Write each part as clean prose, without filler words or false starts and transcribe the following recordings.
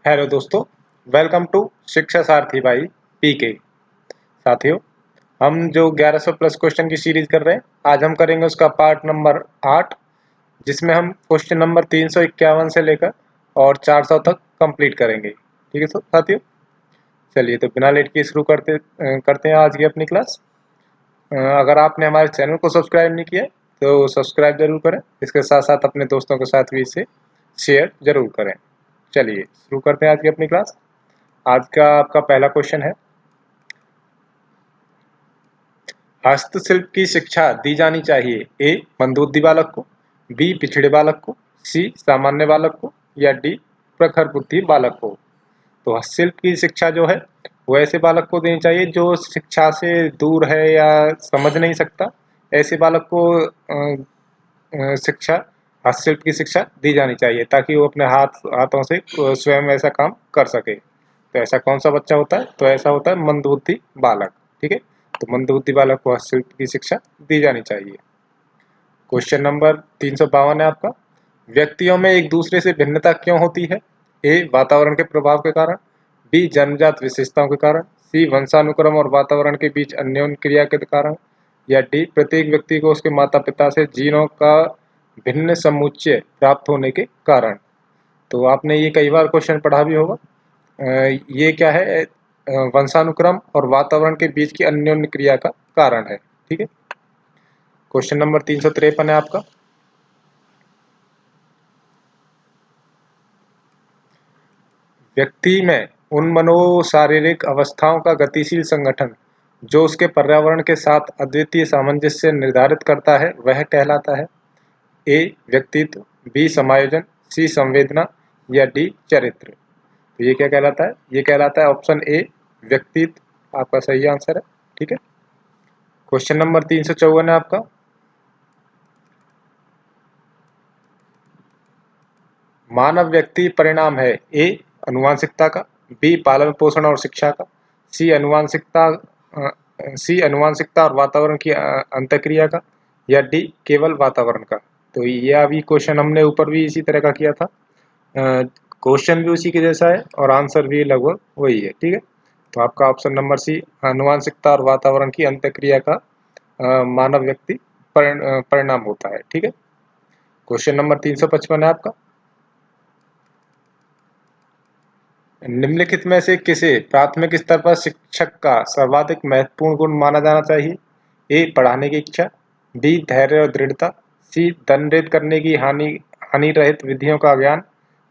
Hello दोस्तों, welcome to शिक्षा सारथी भाई पीके। साथियों, हम जो 1100 प्लस क्वेश्चन की सीरीज कर रहे हैं, आज हम करेंगे उसका पार्ट नंबर 8, जिसमें हम क्वेश्चन नंबर 351 से लेकर और 400 तक कंप्लीट करेंगे। ठीक है साथियों, चलिए तो बिना लेट के शुरू करते हैं आज की अपनी क्लास। अगर आपने हमारे चैनल को सब्सक्राइब नहीं किया तो सब्सक्राइब जरूर करें, इसके साथ साथ अपने दोस्तों के साथ भी इसे शेयर जरूर करें। चलिए शुरू करते हैं आज की अपनी क्लास। आज का आपका पहला क्वेश्चन है, हस्तशिल्प की शिक्षा दी जानी चाहिए ए मंदबुद्धि बालक को, बी पिछड़े बालक को, सी सामान्य बालक को या डी प्रखर बुद्धि बालक को। तो हस्तशिल्प की शिक्षा जो है वो ऐसे बालक को देनी चाहिए जो शिक्षा से दूर है या समझ नहीं सकता, ऐसे बालक को शिक्षा हस्तशिल्प की शिक्षा दी जानी चाहिए ताकि वो अपने हाथों से स्वयं ऐसा काम कर सके। तो ऐसा कौन सा बच्चा होता है? तो ऐसा होता है मंदबुद्धि बालक। ठीक है, तो मंदबुद्धि बालक को हस्तशिल्प की शिक्षा दी जानी चाहिए। क्वेश्चन नंबर 352 है आपका, व्यक्तियों में एक दूसरे से भिन्नता क्यों होती है? ए वातावरण के प्रभाव के कारण, बी जन्मजात विशेषताओं के कारण, सी वंशानुक्रम और वातावरण के बीच अन्योन्य क्रिया के कारण या डी प्रत्येक व्यक्ति को उसके माता पिता से जीनों का भिन्न समुच्चय प्राप्त होने के कारण। तो आपने ये कई बार क्वेश्चन पढ़ा भी होगा। ये क्या है? वंशानुक्रम और वातावरण के बीच की अन्योन्य क्रिया का कारण है। ठीक है, क्वेश्चन नंबर 353 है आपका, व्यक्ति में उन मनोशारीरिक अवस्थाओं का गतिशील संगठन जो उसके पर्यावरण के साथ अद्वितीय सामंजस्य निर्धारित करता है वह कहलाता है। ए व्यक्तित्व, बी समायोजन, सी संवेदना या डी चरित्र। तो ये क्या कहलाता है? ये कहलाता है ऑप्शन ए व्यक्तित्व, आपका सही आंसर है। ठीक है, क्वेश्चन नंबर 354 है आपका, मानव व्यक्ति परिणाम है ए अनुवांशिकता का, बी पालन पोषण और शिक्षा का, सी अनुवांशिकता और वातावरण की अंतःक्रिया का या डी केवल वातावरण का। तो ये अभी क्वेश्चन हमने ऊपर भी इसी तरह का किया था। क्वेश्चन भी उसी के जैसा है और आंसर भी लगभग वही है। ठीक है, तो आपका ऑप्शन नंबर सी अनुवांशिकता और वातावरण की अंतःक्रिया का मानव व्यक्ति परिणाम होता है। ठीक है, क्वेश्चन नंबर 355 है आपका, निम्नलिखित में से किसे प्राथमिक स्तर पर शिक्षक का सर्वाधिक महत्वपूर्ण गुण माना जाना चाहिए? ए पढ़ाने की इच्छा, बी धैर्य और दृढ़ता, सी दंडित करने की हानि रहित विधियों का ज्ञान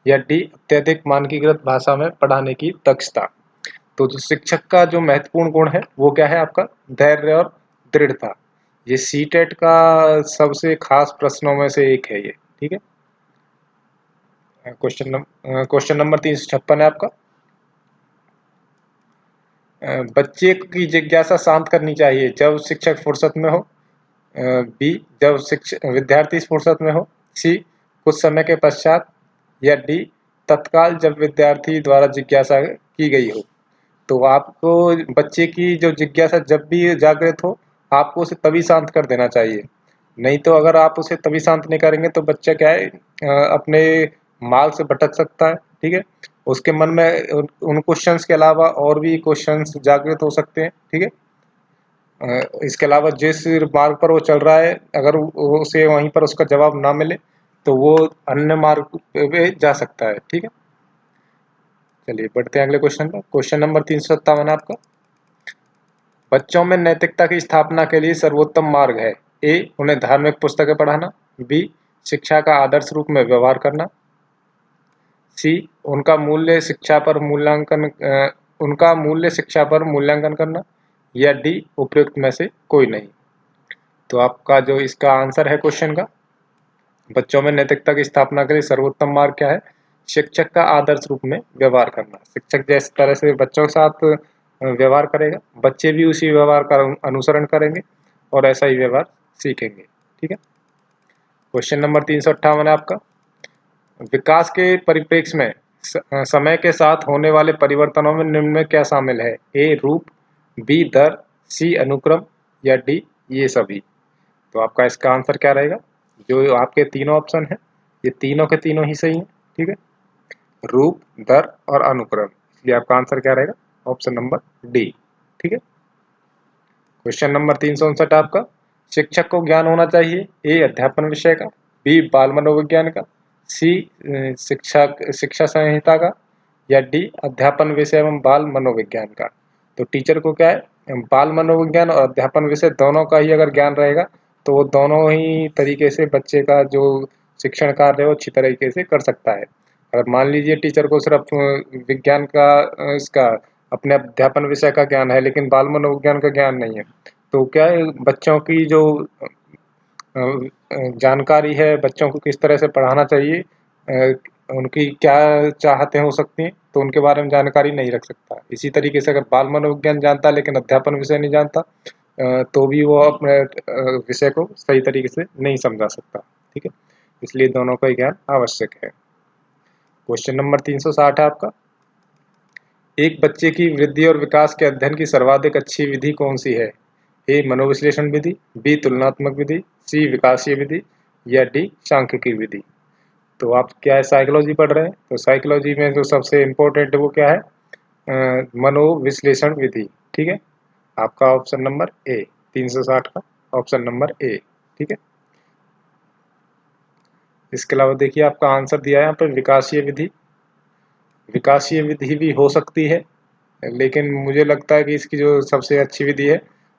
या डी अत्यधिक मानकीकृत भाषा में पढ़ाने की दक्षता। तो जो शिक्षक का जो महत्वपूर्ण गुण है वो क्या है आपका? धैर्य और दृढ़ता। ये सीटेट का सबसे खास प्रश्नों में से एक है ये। ठीक है, क्वेश्चन नंबर 356 है आपका, बच्चे की जिज्ञासा शांत करनी चाहिए जब शिक्षक फुर्सत में हो, बी जब शिक्षक विद्यार्थी फुर्सत में हो, सी कुछ समय के पश्चात या डी तत्काल जब विद्यार्थी द्वारा जिज्ञासा की गई हो। तो आपको बच्चे की जो जिज्ञासा जब भी जागृत हो, आपको उसे तभी शांत कर देना चाहिए। नहीं तो अगर आप उसे तभी शांत नहीं करेंगे तो बच्चा क्या है, अपने मार्ग से भटक सकता है। ठीक है, उसके मन में उन क्वेश्चंस के अलावा और भी क्वेश्चंस जागृत हो सकते हैं। ठीक है, इसके अलावा जिस मार्ग पर वो चल रहा है, अगर उसे वहीं पर उसका जवाब ना मिले तो वो अन्य मार्ग पे जा सकता है। ठीक है, चलिए बढ़ते हैं अगले क्वेश्चन पर। क्वेश्चन नंबर 357 है आपका, बच्चों में नैतिकता की स्थापना के लिए सर्वोत्तम मार्ग है। ए उन्हें धार्मिक पुस्तकें पढ़ाना, बी शिक्षा का आदर्श रूप में व्यवहार करना, सी उनका मूल्य शिक्षा पर मूल्यांकन करना या डी उपयुक्त में से कोई नहीं। तो आपका जो इसका आंसर है क्वेश्चन का, बच्चों में नैतिकता की स्थापना के लिए सर्वोत्तम मार्ग क्या है? शिक्षक का आदर्श रूप में व्यवहार करना। शिक्षक जिस तरह से बच्चों के साथ व्यवहार करेगा, बच्चे भी उसी व्यवहार का अनुसरण करेंगे और ऐसा ही व्यवहार सीखेंगे। ठीक है, क्वेश्चन नंबर 358 है आपका, विकास के परिप्रेक्ष्य में समय के साथ होने वाले परिवर्तनों में निम्न में क्या शामिल है? ए रूप, बी दर, सी अनुक्रम या डी ये सभी। तो आपका इसका आंसर क्या रहेगा? जो आपके तीनों ऑप्शन है ये तीनों के तीनों ही सही हैं। ठीक है, रूप, दर और अनुक्रम। इसलिए आपका आंसर क्या रहेगा? Option number D. ठीक है। क्वेश्चन नंबर 359 आपका, शिक्षक को ज्ञान होना चाहिए ए अध्यापन विषय का, बी बाल मनोविज्ञान का, सी शिक्षा संहिता का, या डी अध्यापन विषय एवं बाल मनोविज्ञान का। तो टीचर को क्या है, बाल मनोविज्ञान और अध्यापन विषय दोनों का ही अगर ज्ञान रहेगा तो वो दोनों ही तरीके से बच्चे का जो शिक्षण कार्य है वो अच्छी तरीके से कर सकता है। अगर मान लीजिए टीचर को सिर्फ विज्ञान का इसका अपने अध्यापन विषय का ज्ञान है लेकिन बाल मनोविज्ञान का ज्ञान नहीं है, तो क्या है बच्चों की जो जानकारी है, बच्चों को किस तरह से पढ़ाना चाहिए, उनकी क्या चाहतें हो सकती हैं, तो उनके बारे में जानकारी नहीं रख सकता। इसी तरीके से अगर बाल मनोविज्ञान जानता लेकिन अध्यापन विषय नहीं जानता तो भी वो अपने विषय को सही तरीके से नहीं समझा सकता। ठीक है, इसलिए दोनों का ज्ञान आवश्यक है। क्वेश्चन नंबर 360 है आपका, एक बच्चे की वृद्धि और विकास के अध्ययन की सर्वाधिक अच्छी विधि कौन सी है? ए मनोविश्लेषण विधि, बी तुलनात्मक विधि, सी विकासीय विधि, या डी सांख्यिकी विधि। तो आप क्या है साइकोलॉजी पढ़ रहे हैं, तो साइकोलॉजी में जो सबसे इम्पोर्टेंट है वो क्या है? मनोविश्लेषण विधि। ठीक है, आपका ऑप्शन नंबर ए 360 का ऑप्शन नंबर ए। ठीक है, इसके अलावा देखिए आपका आंसर दिया है यहाँ पर विकासीय विधि। विकासीय विधि भी हो सकती है लेकिन मुझे लगता है कि इसकी जो सबसे अच्छी विधि है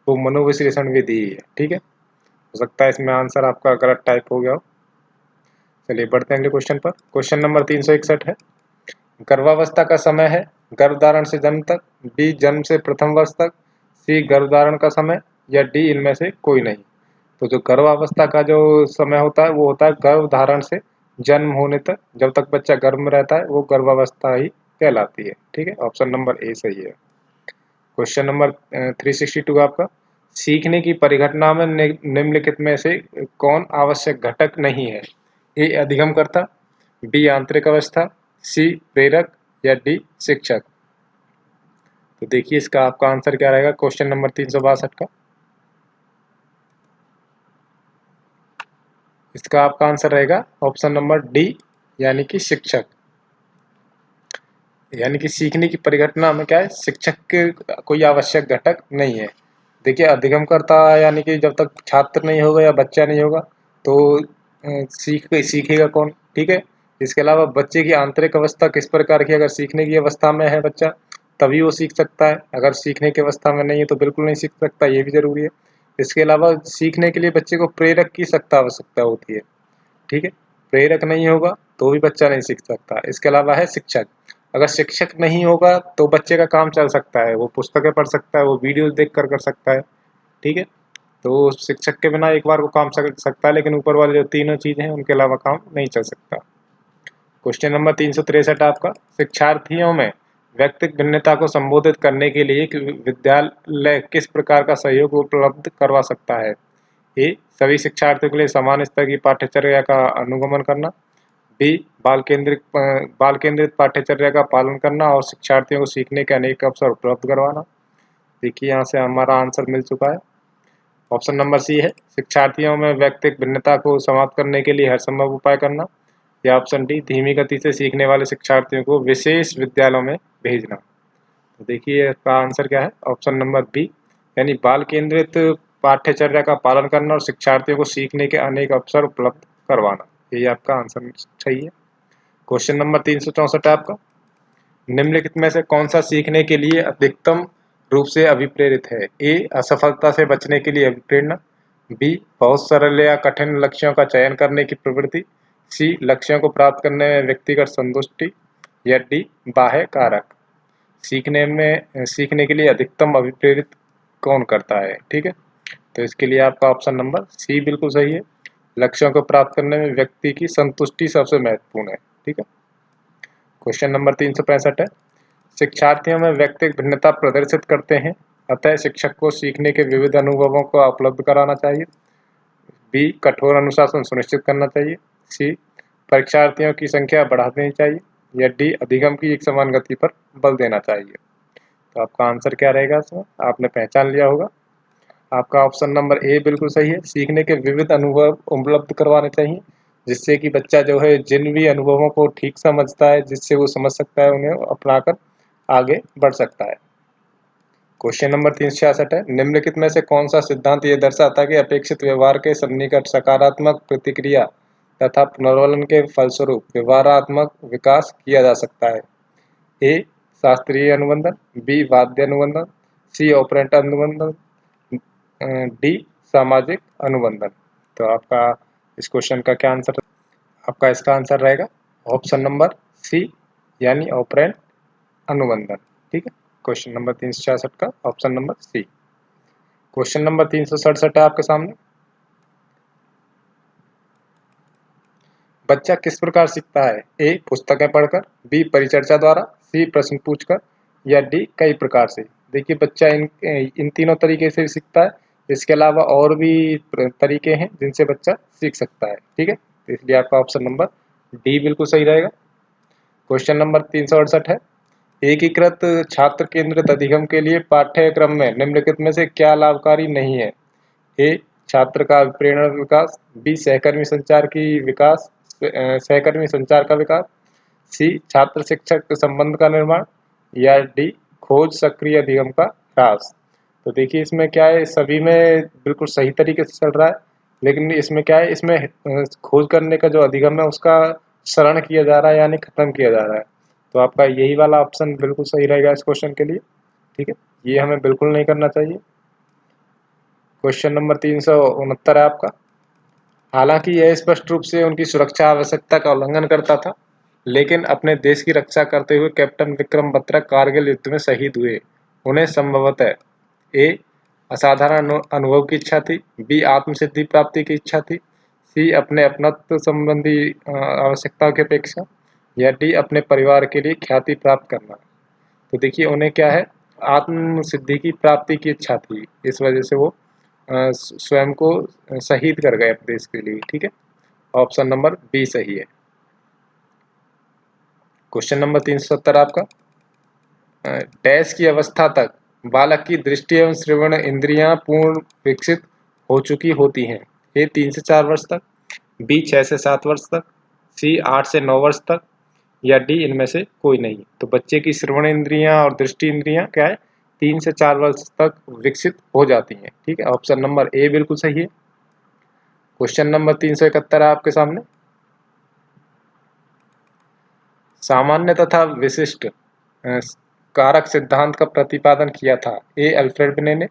वो मनोविश्लेषण विधि ही है। ठीक है, हो सकता है इसमें आंसर आपका गलत टाइप हो गया हो। चलिए बढ़ते हैं अगले क्वेश्चन पर। क्वेश्चन नंबर 361 है, गर्भावस्था का समय है गर्भधारण से जन्म तक, बी जन्म से प्रथम वर्ष तक, सी गर्भधारण का समय, या डी इनमें से कोई नहीं। तो जो गर्भावस्था का जो समय होता है वो होता है गर्भधारण से जन्म होने तक, जब तक बच्चा गर्भ में रहता है वो गर्भावस्था ही कहलाती है। ठीक है, ऑप्शन नंबर ए सही है। क्वेश्चन नंबर 362 आपका, सीखने की परिघटना में निम्नलिखित में से कौन आवश्यक घटक नहीं है? ए अधिगमकर्ता, बी आंतरिक अवस्था, सी प्रेरक, या डी शिक्षक। तो देखिए इसका आपका आंसर क्या रहेगा क्वेश्चन नंबर 362 का। इसका आपका आंसर रहेगा ऑप्शन नंबर डी यानी कि शिक्षक। यानी कि सीखने की परिघटना में क्या है, शिक्षक के कोई आवश्यक घटक नहीं है। देखिए अधिगमकर्ता यानी कि जब तक छात्र नहीं होगा या बच्चा नहीं होगा तो सीखेगा कौन? ठीक है, इसके अलावा बच्चे की आंतरिक अवस्था किस प्रकार की, अगर सीखने की अवस्था में है बच्चा तभी वो सीख सकता है, अगर सीखने की अवस्था में नहीं है तो बिल्कुल नहीं सीख सकता, ये भी जरूरी है। इसके अलावा सीखने के लिए बच्चे को प्रेरक की सख्त आवश्यकता होती है। ठीक है, प्रेरक नहीं होगा तो भी बच्चा नहीं सीख सकता। इसके अलावा है शिक्षक, अगर शिक्षक नहीं होगा तो बच्चे का काम चल सकता है, वो पुस्तकें पढ़ सकता है, वो वीडियोस देख कर सकता है। ठीक है, तो शिक्षक के बिना एक बार वो काम कर सकता है लेकिन ऊपर वाले जो तीनों चीजें हैं उनके अलावा काम नहीं चल सकता। क्वेश्चन नंबर 363 आपका, शिक्षार्थियों में व्यक्तिगत भिन्नता को संबोधित करने के लिए विद्यालय किस प्रकार का सहयोग उपलब्ध करवा सकता है? ए सभी शिक्षार्थियों के लिए समान स्तर की पाठ्यचर्या का अनुगमन करना, बी बाल केंद्रित पाठ्यचर्या का पालन करना और शिक्षार्थियों को सीखने के अनेक अवसर उपलब्ध करवाना। देखिए यहाँ से हमारा आंसर मिल चुका है, ऑप्शन नंबर सी है शिक्षार्थियों में व्यक्तिगत भिन्नता को समाप्त करने के लिए हर संभव उपाय करना, या ऑप्शन डी धीमी गति से सीखने वाले शिक्षार्थियों को विशेष विद्यालयों में भेजना। तो देखिए इसका आंसर क्या है, ऑप्शन नंबर बी यानी बाल केंद्रित पाठ्यचर्या का पालन करना और शिक्षार्थियों को सीखने के अनेक अवसर उपलब्ध करवाना, यही आपका आंसर सही है। क्वेश्चन नंबर 364 आपका, निम्नलिखित में से कौन सा सीखने के लिए अधिकतम रूप से अभिप्रेरित है? ए असफलता से बचने के लिए अभिप्रेरणा, बी बहुत सरल या कठिन लक्ष्यों का चयन करने की प्रवृत्ति, सी लक्ष्यों को प्राप्त करने में व्यक्तिगत संतुष्टि, या डी बाह्य कारक। सीखने के लिए अधिकतम अभिप्रेरित कौन करता है? ठीक है, तो इसके लिए आपका ऑप्शन नंबर सी बिल्कुल सही है, लक्ष्यों को प्राप्त करने में व्यक्ति की संतुष्टि सबसे महत्वपूर्ण है। ठीक है, क्वेश्चन नंबर 365 है, शिक्षार्थियों में व्यक्तिगत भिन्नता प्रदर्शित करते हैं, अतः शिक्षक को सीखने के विविध अनुभवों को उपलब्ध कराना चाहिए। बी कठोर अनुशासन सुनिश्चित करना चाहिए, सी परीक्षार्थियों की संख्या बढ़ा देनी चाहिए, या डी अधिगम की एक समान गति पर बल देना चाहिए। तो आपका आंसर क्या रहेगा इसमें, आपने पहचान लिया होगा, आपका ऑप्शन नंबर ए बिल्कुल सही है, सीखने के विविध अनुभव उपलब्ध करवाने चाहिए जिससे कि बच्चा जो है जिन भी अनुभवों को ठीक समझता है, जिससे वो समझ सकता है, उन्हें अपनाकर आगे बढ़ सकता है। क्वेश्चन नंबर 366 है, निम्नलिखित में से कौन सा सिद्धांत ये दर्शाता है कि अपेक्षित व्यवहार के सन्निकट सकारात्मक प्रतिक्रिया तथा पुनर्वलन के फलस्वरूप व्यवहारात्मक विकास किया जा सकता है? ए शास्त्रीय अनुबंधन, बी वाद्य अनुबंधन, सी ऑपरेंट अनुबंधन, डी सामाजिक अनुबंधन। तो आपका इस क्वेश्चन का क्या आंसर? आपका इसका आंसर रहेगा ऑप्शन नंबर सी, यानी ऑपरेंट अनुबंधन। ठीक है, क्वेश्चन नंबर 366 का option number C. Question number 367 है आपके सामने। बच्चा किस प्रकार सीखता है? ए पुस्तकें पढ़कर, बी परिचर्चा द्वारा, सी प्रश्न पूछकर, या डी कई प्रकार से। देखिए बच्चा इन तीनों तरीके से सीखता है। इसके अलावा और भी तरीके हैं जिनसे बच्चा सीख सकता है। ठीक है, तो इसलिए आपका ऑप्शन नंबर डी बिल्कुल सही रहेगा। क्वेश्चन नंबर 368 है, एकीकृत छात्र केंद्रित अधिगम के लिए पाठ्यक्रम में निम्नलिखित में से क्या लाभकारी नहीं है? ए छात्र का प्रेरणा विकास, बी सहकर्मी संचार की विकास, सहकर्मी संचार का विकास, सी छात्र शिक्षक संबंध का निर्माण, या डी खोज सक्रिय अधिगम का ह्रास। तो देखिए इसमें क्या है, सभी में बिल्कुल सही तरीके से चल रहा है, लेकिन इसमें क्या है, इसमें खोज करने का जो अधिगम है उसका शरण किया जा रहा है, यानी खत्म किया जा रहा है। तो आपका यही वाला ऑप्शन बिल्कुल सही रहेगा इस क्वेश्चन के लिए। ठीक है, ये हमें बिल्कुल नहीं करना चाहिए। क्वेश्चन नंबर 369 है आपका। हालांकि यह स्पष्ट रूप से उनकी सुरक्षा आवश्यकता का उल्लंघन करता था, लेकिन अपने देश की रक्षा करते हुए कैप्टन विक्रम बत्रा कारगिल युद्ध में शहीद हुए। उन्हें संभवतः ए असाधारण अनुभव की इच्छा थी, बी आत्मसिद्धि प्राप्ति की इच्छा थी, सी अपने अपनत्व संबंधी आवश्यकताओं की अपेक्षा, या डी अपने परिवार के लिए ख्याति प्राप्त करना। तो देखिए उन्हें क्या है, आत्म सिद्धि की प्राप्ति की इच्छा थी, इस वजह से वो स्वयं को शहीद कर गए अपने देश के लिए। ठीक है, ऑप्शन नंबर बी सही है। क्वेश्चन नंबर 370 आपका, डैश की अवस्था तक बालक की दृष्टि एवं श्रवण इंद्रियां पूर्ण विकसित हो चुकी होती हैं? ए 3 से 4 वर्ष तक, बी 6 से 7 वर्ष तक, सी 8 से 9 वर्ष तक, या डी इनमें से कोई नहीं। तो बच्चे की श्रवण इंद्रियां और दृष्टि इंद्रियां क्या है, 3 से 4 वर्ष तक विकसित हो जाती हैं। ठीक है, ऑप्शन नंबर ए बिल्कुल सही है। क्वेश्चन नंबर 371 है आपके सामने। सामान्य तथा विशिष्ट कारक सिद्धांत का प्रतिपादन किया था? ए अल्फ्रेड बिने ने,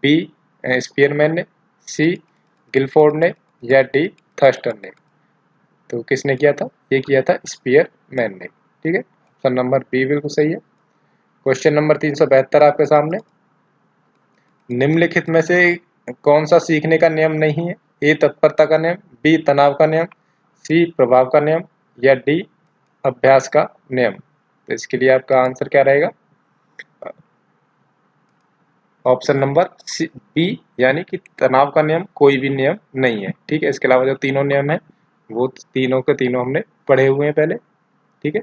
बी स्पीयरमैन ने, सी गिलफोर्ड ने, या डी थर्स्टन ने। तो किसने किया था? ये किया था स्पीयरमैन ने। ठीक है, ऑप्शन नंबर बी बिल्कुल सही है। क्वेश्चन नंबर 372 आपके सामने। निम्नलिखित में से कौन सा सीखने का नियम नहीं है? ए तत्परता का नियम, बी तनाव का नियम, सी प्रभाव का नियम, या डी अभ्यास का नियम। तो इसके लिए आपका आंसर क्या रहेगा? ऑप्शन नंबर सी बी, यानी कि तनाव का नियम कोई भी नियम नहीं है। ठीक है, इसके अलावा जो तीनों नियम है वो तीनों के तीनों हमने पढ़े हुए हैं पहले। ठीक है,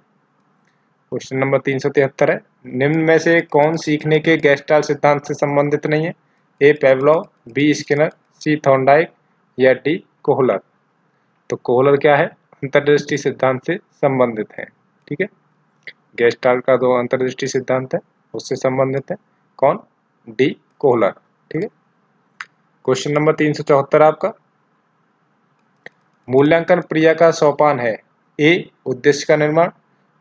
क्वेश्चन नंबर 373 है, निम्न में से कौन सीखने के गेस्टाल्ट सिद्धांत से संबंधित नहीं है? ए पेवलोव, बी स्किनर, सी थॉर्नडाइक, या डी कोहलर। तो कोहलर क्या है, अंतर्दृष्टि सिद्धांत से संबंधित है। ठीक है, गेस्टाल्ट का जो अंतर्दृष्टि सिद्धांत है उससे संबंधित है। कौन? D Kohler. ठीक है, क्वेश्चन नंबर 374 आपका। मूल्यांकन प्रक्रिया का सोपान है? ए उद्देश्य का निर्माण,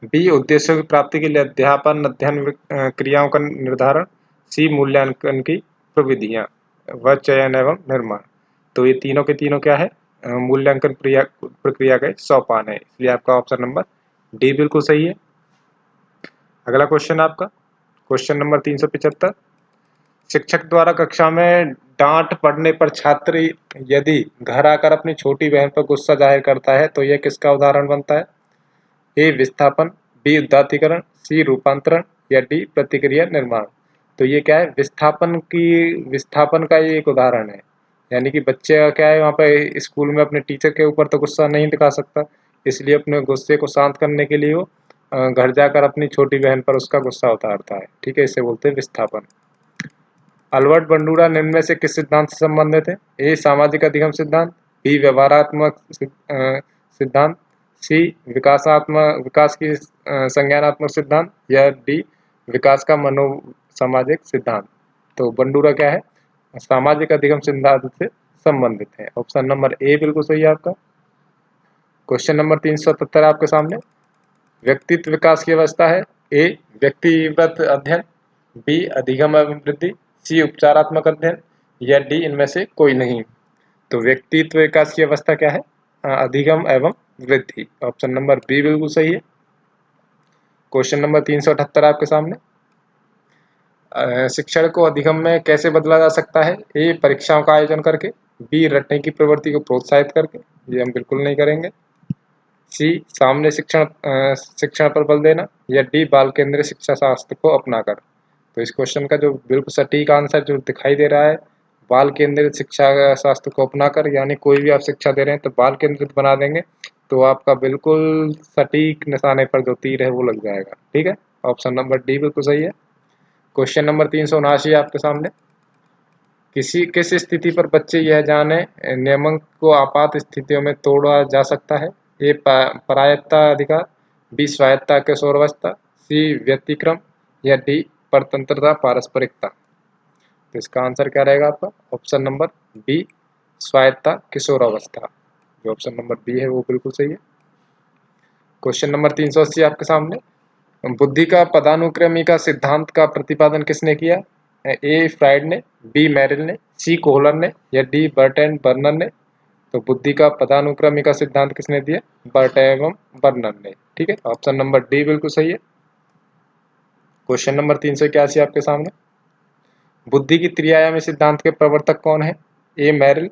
बी उद्देश्यों की प्राप्ति के लिए अध्यापन अध्ययन क्रियाओं का निर्धारण, सी मूल्यांकन की प्रविधियां व चयन एवं निर्माण। तो ये तीनों के तीनों क्या है, मूल्यांकन प्रक्रिया के सोपान है, इसलिए आपका ऑप्शन नंबर डी बिल्कुल सही है। अगला क्वेश्चन आपका, क्वेश्चन नंबर 375। शिक्षक द्वारा कक्षा में डांट पड़ने पर छात्र यदि घर आकर अपनी छोटी बहन पर गुस्सा जाहिर करता है तो यह किसका उदाहरण बनता है? ए विस्थापन, बी उदात्तीकरण, सी रूपांतरण, या डी प्रतिक्रिया निर्माण। तो ये क्या है, विस्थापन का ये एक उदाहरण है। यानी कि बच्चे का क्या है, वहाँ पे स्कूल में अपने टीचर के ऊपर तो गुस्सा नहीं दिखा सकता, इसलिए अपने गुस्से को शांत करने के लिए वो घर जाकर अपनी छोटी बहन पर उसका गुस्सा उतारता है। ठीक है, इसे बोलते हैं विस्थापन। अल्बर्ट बंडूरा निम्न में से किस सिद्धांत से संबंधित है? ए सामाजिक अधिगम सिद्धांत, बी व्यवहारात्मक सिद्धांत, सी विकास की संज्ञानात्मक सिद्धांत, या डी विकास का मनोसामाजिक सिद्धांत। तो बंडूरा क्या है, सामाजिक अधिगम सिद्धांत से संबंधित है। ऑप्शन नंबर ए बिल्कुल सही है आपका। क्वेश्चन नंबर 377 आपके सामने, व्यक्तित्व विकास की अवस्था है ए व्यक्तिगत अध्ययन, बी अधिगम एवं वृद्धि, सी उपचारात्मक अध्ययन, या डी इनमें से कोई नहीं। तो व्यक्तित्व विकास की अवस्था क्या है, अधिगम एवं वृद्धि। ऑप्शन नंबर बी बिल्कुल सही है। क्वेश्चन नंबर 378 आपके सामने, शिक्षण को अधिगम में कैसे बदला जा सकता है, ए परीक्षाओं का आयोजन करके, बी रटने की प्रवृत्ति को प्रोत्साहित करके, ये हम बिल्कुल नहीं करेंगे, सी सामने शिक्षण पर बल देना, या डी बाल केंद्रीय शिक्षा शास्त्र को अपनाकर। तो इस क्वेश्चन का जो बिल्कुल सटीक आंसर जो दिखाई दे रहा है, बाल केंद्रित शिक्षा शास्त्र को अपनाकर, यानी कोई भी आप शिक्षा दे रहे हैं तो बाल केंद्रित बना देंगे, तो आपका बिल्कुल सटीक निशाने पर जो तीर है वो लग जाएगा। ठीक है, ऑप्शन नंबर डी बिल्कुल सही है। क्वेश्चन नंबर 379 आपके सामने, किस स्थिति पर बच्चे यह जाने नियमन को आपात स्थितियों में तोड़ा जा सकता है, ए परायत्ता अधिकार, बी स्वायत्ता किशोरावस्था, सी व्यतिक्रम, या डी परतंत्रता पारस्परिकता। तो इसका आंसर क्या रहेगा आपका, ऑप्शन नंबर बी स्वायत्ता किशोरावस्था। जो ऑप्शन नंबर बी है वो बिल्कुल सही है। क्वेश्चन नंबर 380 आपके सामने, बुद्धि का पदानुक्रमिका सिद्धांत का प्रतिपादन किसने किया, ए फ्राइड ने, बी मेरिल ने, सी कोहलर ने, या डी बर्टन बर्नर ने। तो बुद्धि का पदानुक्रमिका सिद्धांत किसने दिया, बर्टन एवं बर्नर ने। ठीक है, ऑप्शन नंबर डी बिल्कुल सही है। क्वेश्चन नंबर 381 आपके सामने, बुद्धि की त्रिआयामी सिद्धांत के प्रवर्तक कौन है, ए मेरिल,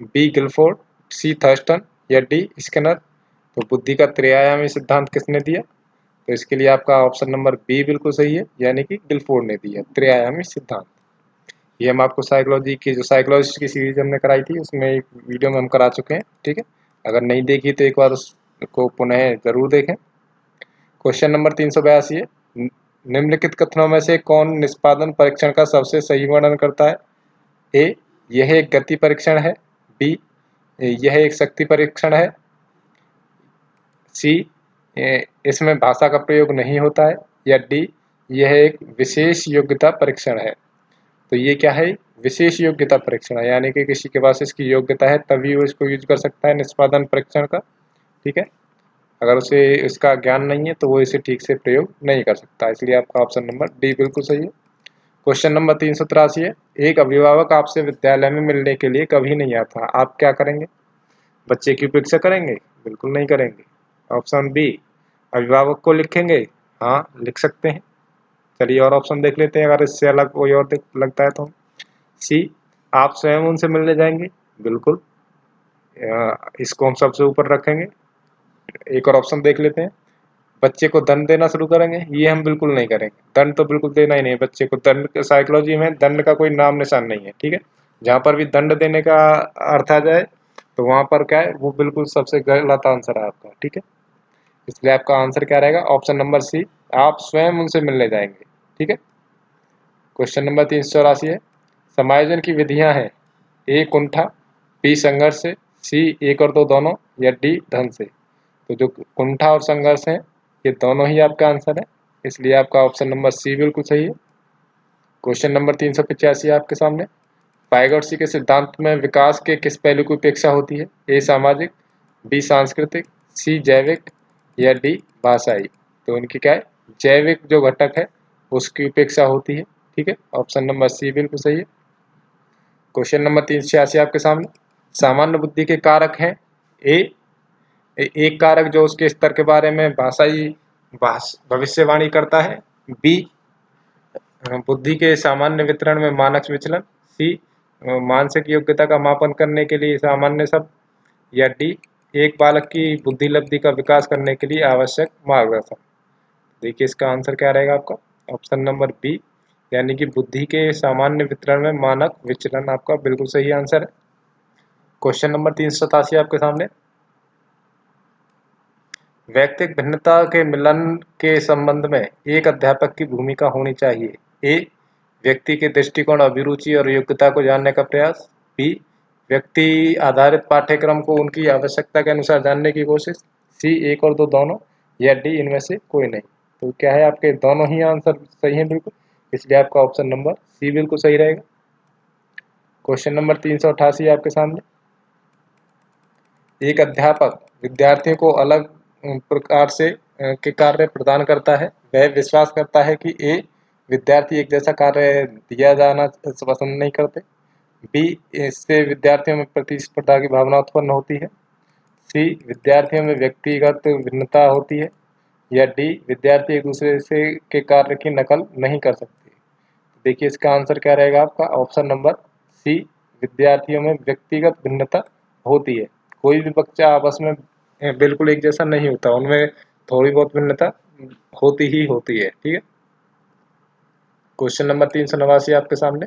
बी गिलफोर्ड, सी थर्स्टन, या डी स्किनर। तो बुद्धि का त्रिआयामी सिद्धांत किसने दिया, तो इसके लिए आपका ऑप्शन नंबर बी बिल्कुल सही है, यानी कि गिलफोर्ड ने दिया त्रिआयामी सिद्धांत। ये हम आपको साइकोलॉजी की जो साइकोलॉजिस्ट की सीरीज हमने कराई थी उसमें एक वीडियो में हम करा चुके हैं। ठीक है, अगर नहीं देखी तो एक बार उसको पुनः जरूर देखें। क्वेश्चन नंबर 382 है, निम्नलिखित कथनों में से कौन निष्पादन परीक्षण का सबसे सही वर्णन करता है, ए यह एक गति परीक्षण है, बी यह एक शक्ति परीक्षण है, सी इसमें भाषा का प्रयोग नहीं होता है, या डी यह एक विशेष योग्यता परीक्षण है। तो ये क्या है, विशेष योग्यता परीक्षण है, यानी कि किसी के पास इसकी योग्यता है तभी वो इसको यूज कर सकता है निष्पादन परीक्षण का। ठीक है, अगर उसे इसका ज्ञान नहीं है तो वो इसे ठीक से प्रयोग नहीं कर सकता, इसलिए आपका ऑप्शन नंबर डी बिल्कुल सही है। क्वेश्चन नंबर 383 है, एक अभिभावक आपसे विद्यालय में मिलने के लिए कभी नहीं आता, आप क्या करेंगे, बच्चे की उपेक्षा करेंगे, बिल्कुल नहीं करेंगे। ऑप्शन बी अभिभावक को लिखेंगे, हाँ लिख सकते हैं। चलिए और ऑप्शन देख लेते हैं, अगर इससे अलग कोई और लगता है तो। सी आप स्वयं उनसे मिलने जाएंगे, बिल्कुल, इसको हम सबसे ऊपर रखेंगे। एक और ऑप्शन देख लेते हैं, बच्चे को दंड देना शुरू करेंगे, ये हम बिल्कुल नहीं करेंगे, दंड तो बिल्कुल देना ही नहीं बच्चे को, दंड साइकोलॉजी में दंड का कोई नाम निशान नहीं है। ठीक है, जहाँ पर भी दंड देने का अर्थ आ जाए तो वहाँ पर क्या है, वो बिल्कुल सबसे गलत आंसर है आपका। ठीक है, इसलिए आपका आंसर क्या रहेगा, ऑप्शन नंबर सी आप स्वयं उनसे मिलने जाएंगे। ठीक है, क्वेश्चन नंबर 384 है, समायोजन की विधियां हैं, ए कुंठा, बी संघर्ष से, सी एक और दो दोनों, या डी धन से। तो जो कुंठा और संघर्ष है ये दोनों ही आपका आंसर है, इसलिए आपका ऑप्शन नंबर सी बिल्कुल सही है। क्वेश्चन नंबर 385 आपके सामने, पाइगोट्सी के सिद्धांत में विकास के किस पहलू की उपेक्षा होती है, ए सामाजिक, बी सांस्कृतिक, सी जैविक, या डी भाषाई। तो इनकी क्या है, जैविक जो घटक है उसकी उपेक्षा होती है। ठीक है, ऑप्शन नंबर सी बिल्कुल सही है। क्वेश्चन नंबर 386 आपके सामने, सामान्य बुद्धि के कारक हैं, ए एक कारक जो उसके स्तर के बारे में भाषाई भविष्यवाणी करता है, बी बुद्धि के सामान्य वितरण में मानक विचलन, सी मानसिक योग्यता का मापन करने के लिए सामान्य शब्द, या डी एक बालक की बुद्धि लब्धि का विकास करने के लिए आवश्यक मार्गदर्शन। देखिए इसका आंसर क्या रहेगा आपका, ऑप्शन नंबर बी, यानी कि बुद्धि के सामान्य वितरण में मानक विचलन आपका बिल्कुल सही आंसर है। क्वेश्चन नंबर 387 आपके सामने, व्यक्तिक भिन्नता के मिलन के संबंध में एक अध्यापक की भूमिका होनी चाहिए, ए व्यक्ति के दृष्टिकोण, अभिरुचि और योग्यता को जानने का प्रयास, बी व्यक्ति आधारित पाठ्यक्रम को उनकी आवश्यकता के अनुसार जानने की कोशिश, सी एक और दो दोनों, या डी इनमें से कोई नहीं। तो क्या है, आपके दोनों ही आंसर सही हैं बिल्कुल, इसलिए आपका ऑप्शन नंबर सी बिल्कुल सही रहेगा। क्वेश्चन नंबर 388 आपके सामने। एक अध्यापक विद्यार्थियों को अलग प्रकार से के कार्य प्रदान करता है। वह विश्वास करता है कि ए विद्यार्थी एक जैसा कार्य दिया जाना पसंद नहीं करते, बी इससे विद्यार्थियों में प्रतिस्पर्धा की भावना उत्पन्न होती है, सी विद्यार्थियों में व्यक्तिगत भिन्नता होती है, या डी विद्यार्थी एक दूसरे से के कार्य की नकल नहीं कर सकते। देखिए इसका आंसर क्या रहेगा आपका, ऑप्शन नंबर सी विद्यार्थियों में व्यक्तिगत भिन्नता होती है। कोई भी बच्चा आपस में बिल्कुल एक जैसा नहीं होता, उनमें थोड़ी बहुत भिन्नता होती ही होती है। ठीक है, क्वेश्चन नंबर 389 आपके सामने।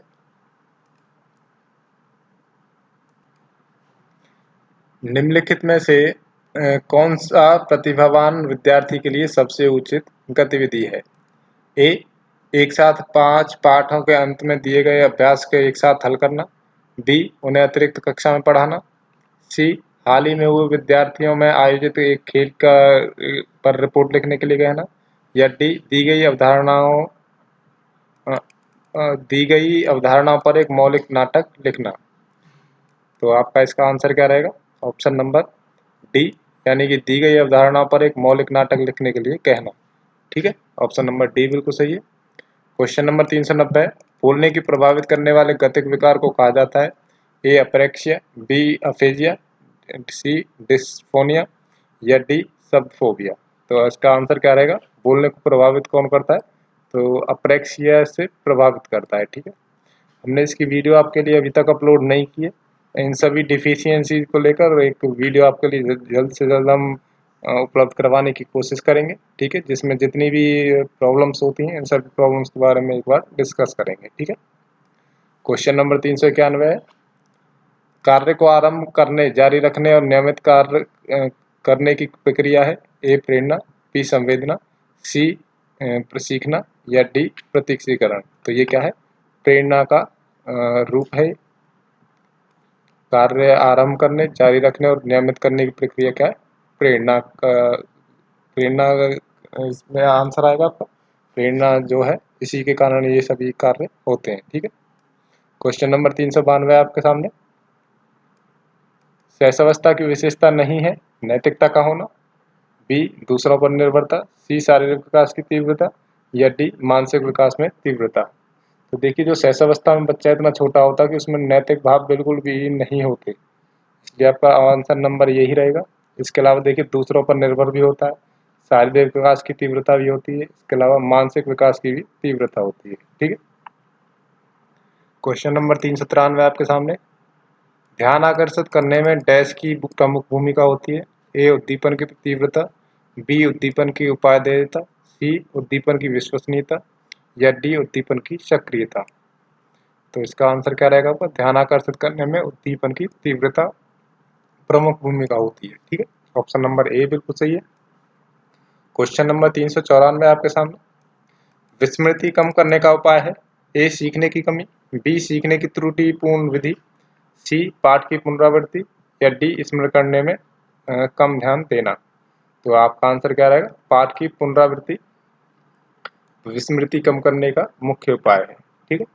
निम्नलिखित में से कौन सा प्रतिभावान विद्यार्थी के लिए सबसे उचित गतिविधि है? ए एक साथ 5 पाठों के अंत में दिए गए अभ्यास के एक साथ हल करना, बी उन्हें अतिरिक्त कक्षा में पढ़ाना, सी हाल ही में हुए विद्यार्थियों में आयोजित एक खेल का पर रिपोर्ट लिखने के लिए कहना, या डी दी गई अवधारणाओं पर एक मौलिक नाटक लिखना। तो आपका इसका आंसर क्या रहेगा, ऑप्शन नंबर डी, यानी कि दी गई अवधारणाओं पर एक मौलिक नाटक लिखने के लिए कहना। ठीक है, ऑप्शन नंबर डी बिल्कुल सही है। क्वेश्चन नंबर 390, बोलने की प्रभावित करने वाले गतिक विकार को कहा जाता है? ए अपेरेक्सिया, बी अफेजिया, सी डिस्फोनिया, या डी शब्दफोबिया। तो इसका आंसर क्या रहेगा, बोलने को प्रभावित कौन करता है? तो अपेरेक्सिया से प्रभावित करता है। ठीक है, हमने इसकी वीडियो आपके लिए अभी तक अपलोड नहीं की है। इन सभी डिफिशियंसी को लेकर एक वीडियो आपके लिए जल्द से जल्द हम उपलब्ध करवाने की कोशिश करेंगे। ठीक है, जिसमें जितनी भी प्रॉब्लम्स होती हैं इन सभी प्रॉब्लम्स के बारे में एक बार डिस्कस करेंगे। ठीक है, क्वेश्चन नंबर 391 है, कार्य को आरंभ करने, जारी रखने और नियमित कार्य करने की प्रक्रिया है? ए प्रेरणा, बी संवेदना, सी प्रशिक्षण, या डी प्रत्यक्षीकरण। तो ये क्या है, प्रेरणा का रूप है। कार्य आरंभ करने, जारी रखने और नियमित करने की प्रक्रिया क्या है, प्रेरणा इसमें आंसर आएगा आपका। प्रेरणा जो है इसी के कारण ये सभी कार्य होते हैं। ठीक है, क्वेश्चन नंबर 392 आपके सामने। सहसावस्था की विशेषता नहीं है नैतिकता का होना, बी दूसरों पर निर्भरता, सी शारीरिक विकास की तीव्रता, या डी मानसिक विकास में तीव्रता। तो देखिए, जो सहसावस्था में बच्चा इतना छोटा होता है कि उसमें नैतिक भाव बिल्कुल भी नहीं होते, इसलिए आपका आंसर नंबर यही रहेगा। इसके अलावा देखिए, दूसरों पर निर्भर भी होता है, शारीरिक विकास की तीव्रता भी होती है, इसके अलावा मानसिक विकास की भी तीव्रता होती है। ठीक है, क्वेश्चन नंबर 393 आपके सामने। ध्यान आकर्षित करने में डैश की प्रमुख भूमिका होती है? ए उद्दीपन की तीव्रता, बी उद्दीपन की उपादेयता, सी उद्दीपन की विश्वसनीयता, या डी उद्दीपन की सक्रियता। तो इसका आंसर क्या रहेगा आपका, ध्यान आकर्षित करने में उद्दीपन की तीव्रता प्रमुख भूमिका होती है। ठीक है, ऑप्शन नंबर ए बिल्कुल सही है। क्वेश्चन नंबर 394 आपके सामने। विस्मृति कम करने का उपाय है? ए सीखने की कमी, बी सीखने की त्रुटिपूर्ण विधि, सी पाठ की पुनरावृत्ति, या डी स्मरण करने में कम ध्यान देना। तो आपका आंसर क्या रहेगा, पाठ की पुनरावृत्ति विस्मृति कम करने का मुख्य उपाय है। ठीक है,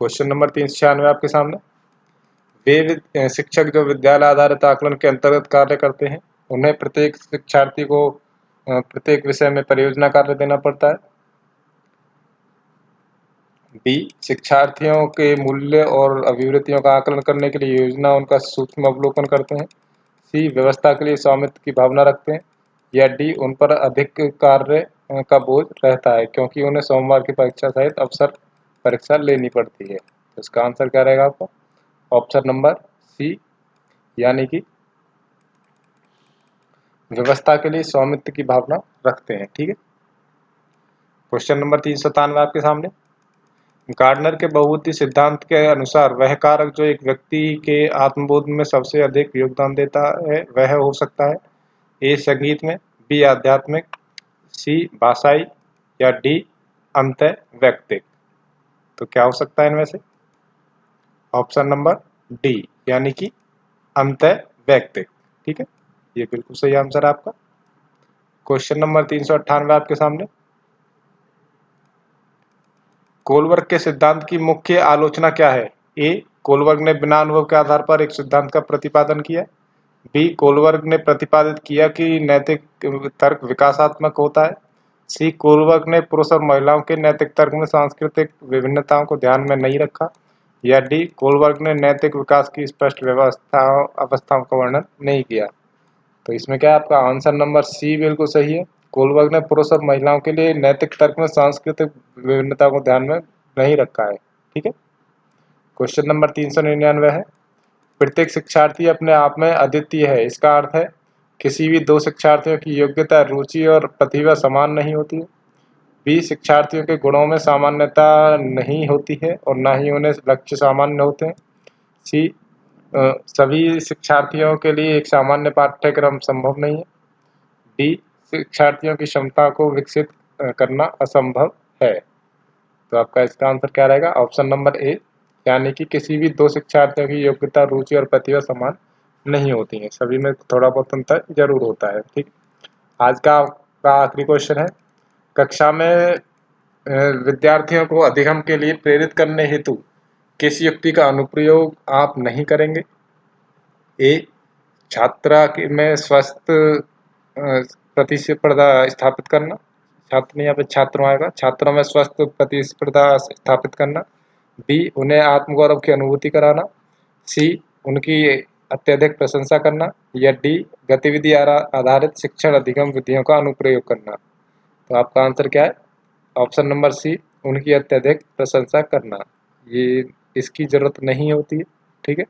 क्वेश्चन नंबर 396 आपके सामने। वे शिक्षक जो विद्यालय आधारित आकलन के अंतर्गत कार्य करते हैं, उन्हें प्रत्येक शिक्षार्थी को प्रत्येक विषय में परियोजना कार्य देना पड़ता है। बी शिक्षार्थियों के मूल्य और अभिवृत्तियों का आकलन करने के लिए योजना उनका सूक्ष्म अवलोकन करते हैं। सी व्यवस्था के लिए स्वामित्व की भावना रखते हैं, या डी उन पर अधिक कार्य का बोझ रहता है क्योंकि उन्हें सोमवार की परीक्षा सहित अवसर परीक्षा लेनी पड़ती है। तो इसका आंसर क्या रहेगा आपका, ऑप्शन नंबर सी, यानी कि व्यवस्था के लिए स्वामित्व की भावना रखते हैं। ठीक है, क्वेश्चन नंबर 397 आपके सामने। गार्डनर के बहुबुद्धि सिद्धांत के अनुसार वह कारक जो एक व्यक्ति के आत्मबोध में सबसे अधिक योगदान देता है वह हो सकता है? ए संगीत में, बी आध्यात्मिक, सी भाषाई, या डी अंतः वैयक्तिक। तो क्या हो सकता है इनमें से, ऑप्शन नंबर डी यानी कि अंतः वैयक्तिक। ठीक है, ये बिल्कुल सही आंसर है आपका। क्वेश्चन नंबर 398 आपके सामने। कोलबर्ग के सिद्धांत की मुख्य आलोचना क्या है? ए, कोलबर्ग ने बिना अनुभव के आधार पर एक सिद्धांत का प्रतिपादन किया। बी, कोलबर्ग ने प्रतिपादित किया कि नैतिक तर्क विकासात्मक होता है। सी, कोलबर्ग ने पुरुष और महिलाओं के नैतिक तर्क में सांस्कृतिक विभिन्नताओं को ध्यान में नहीं रखा। या डी, कोलबर्ग ने नैतिक विकास की स्पष्ट अवस्थाओं का वर्णन नहीं किया। तो इसमें क्या है, आपका आंसर नंबर सी बिल्कुल सही है। कोलबर्ग ने पुरुष और महिलाओं के लिए नैतिक तर्क में सांस्कृतिक विभिन्नता को ध्यान में नहीं रखा है। ठीक है। क्वेश्चन नंबर 399 है, प्रत्येक शिक्षार्थी अपने आप में अद्वितीय है। इसका अर्थ है किसी भी दो शिक्षार्थियों की योग्यता, रुचि और प्रतिभा समान नहीं होती है। बी, शिक्षार्थियों के गुणों में सामान्यता नहीं होती है और न ही उन्हें लक्ष्य सामान्य होते हैं। सी, सभी शिक्षार्थियों के लिए एक सामान्य पाठ्यक्रम संभव नहीं है। डी, शिक्षार्थियों की क्षमता को विकसित करना असंभव है। तो आपका इसका आंसर क्या रहेगा? ऑप्शन नंबर ए, यानी कि किसी भी दो शिक्षार्थियों की योग्यता, रुचि और प्रतिभा समान नहीं होती है, सभी में थोड़ा बहुत अंतर जरूर होता है। ठीक। आज का आपका आखिरी क्वेश्चन है, कक्षा में विद्यार्थियों को अधिगम के लिए प्रेरित करने हेतु किस युक्ति का अनुप्रयोग आप नहीं करेंगे? ए, छात्रा में स्वस्थ प्रतिस्पर्धा स्थापित करना। छात्र नहीं, यहाँ पे छात्रों आएगा। छात्रों में स्वस्थ प्रतिस्पर्धा स्थापित करना। बी, उन्हें आत्मगौरव की अनुभूति कराना। सी, उनकी अत्यधिक प्रशंसा करना। या डी, गतिविधि आधारित शिक्षण अधिगम विधियों का अनुप्रयोग करना। तो आपका आंसर क्या है? ऑप्शन नंबर सी, उनकी अत्यधिक प्रशंसा करना। ये इसकी जरूरत नहीं होती है। ठीक है।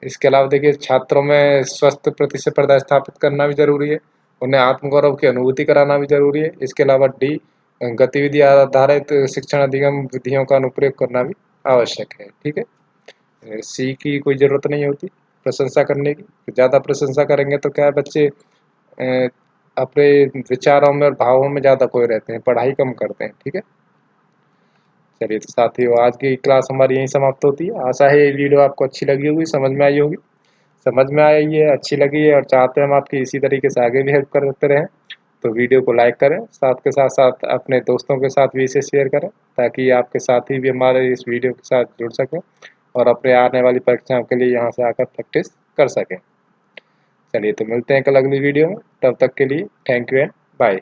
इसके अलावा देखिए, छात्रों में स्वस्थ प्रतिस्पर्धा स्थापित करना भी जरूरी है, उन्हें आत्मगौरव की अनुभूति कराना भी जरूरी है। इसके अलावा डी, गतिविधि आधारित शिक्षण अधिगम विधियों का अनुप्रयोग करना भी आवश्यक है। ठीक है। सी की कोई ज़रूरत नहीं होती प्रशंसा करने की। ज़्यादा प्रशंसा करेंगे तो क्या है, बच्चे अपने विचारों में और भावों में ज़्यादा खोए रहते हैं, पढ़ाई कम करते हैं। ठीक है। चलिए तो साथियों, आज की क्लास हमारी यहीं समाप्त होती है। आशा है ये वीडियो आपको अच्छी लगी होगी, समझ में आई होगी। समझ में आई है, अच्छी लगी है और चाहते हैं हम आपकी इसी तरीके से आगे भी हेल्प करते रहें, तो वीडियो को लाइक करें, साथ के साथ साथ अपने दोस्तों के साथ भी इसे शेयर करें, ताकि आपके साथी भी हमारे इस वीडियो के साथ जुड़ सकें और अपने आने वाली परीक्षाओं के लिए यहाँ से आकर प्रैक्टिस कर सकें। चलिए तो मिलते हैं कल अगली वीडियो में, तब तक के लिए थैंक यू एंड बाय।